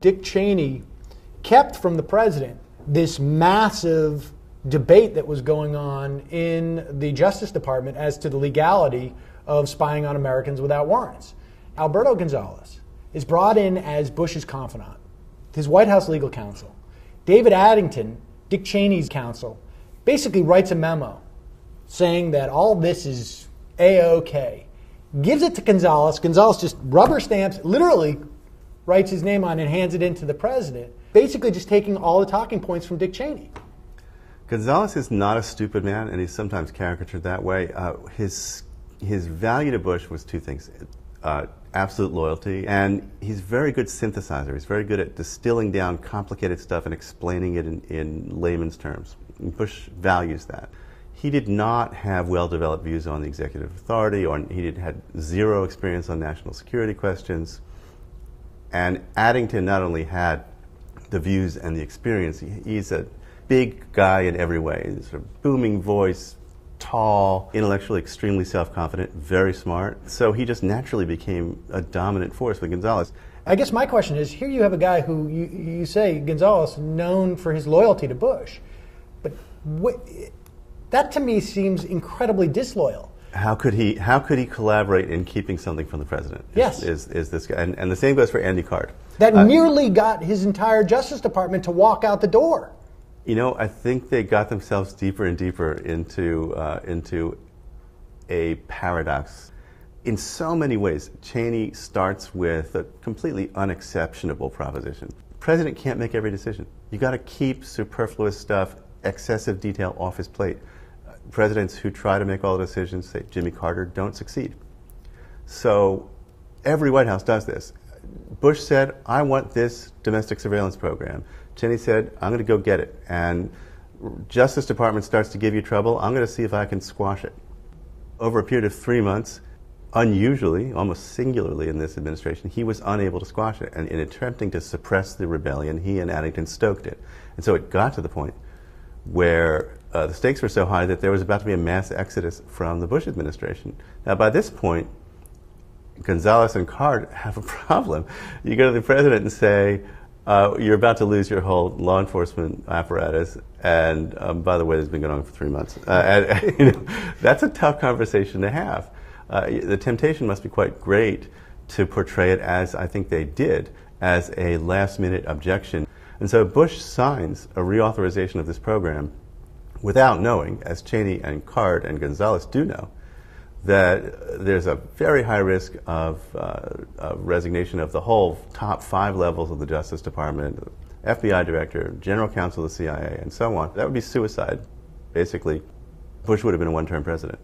Dick Cheney kept from the president this massive debate that was going on in the Justice Department as to the legality of spying on Americans without warrants. Alberto Gonzales is brought in as Bush's confidant, his White House legal counsel. David Addington, Dick Cheney's counsel, basically writes a memo saying that all this is A-OK. Gives it to Gonzales. Gonzales just rubber stamps, literally writes his name on it and hands it in to the president, basically just taking all the talking points from Dick Cheney. Gonzales is not a stupid man, and he's sometimes caricatured that way. His value to Bush was two things. Absolute loyalty, and he's a very good synthesizer. He's very good at distilling down complicated stuff and explaining it in layman's terms. And Bush values that. He did not have well-developed views on the executive authority, or he had zero experience on national security questions. And Addington not only had the views and the experience, he's a big guy in every way. He's a booming voice, tall, intellectually extremely self-confident, very smart. So he just naturally became a dominant force with Gonzales. I guess my question is, here you have a guy who, you say, Gonzales, known for his loyalty to Bush. But that to me seems incredibly disloyal. How could he collaborate in keeping something from the president? Yes. Is this guy. And the same goes for Andy Card. That nearly got his entire Justice Department to walk out the door. You know, I think they got themselves deeper and deeper into a paradox. In so many ways, Cheney starts with a completely unexceptionable proposition. The president can't make every decision. You got to keep superfluous stuff, excessive detail off his plate. Presidents who try to make all the decisions, say Jimmy Carter, don't succeed. So every White House does this. Bush said, I want this domestic surveillance program. Cheney said, I'm going to go get it. And Justice Department starts to give you trouble. I'm going to see if I can squash it. Over a period of 3 months, unusually, almost singularly in this administration, he was unable to squash it. And in attempting to suppress the rebellion, he and Addington stoked it. And so it got to the point where the stakes were so high that there was about to be a mass exodus from the Bush administration. Now, by this point, Gonzales and Card have a problem. You go to the president and say, you're about to lose your whole law enforcement apparatus, and by the way, this has been going on for 3 months. That's a tough conversation to have. The temptation must be quite great to portray it, as I think they did, as a last-minute objection. And so Bush signs a reauthorization of this program without knowing, as Cheney and Card and Gonzales do know, that there's a very high risk of resignation of the whole top 5 levels of the Justice Department, FBI director, general counsel of the CIA, and so on. That would be suicide, basically. Bush would have been a one-term president.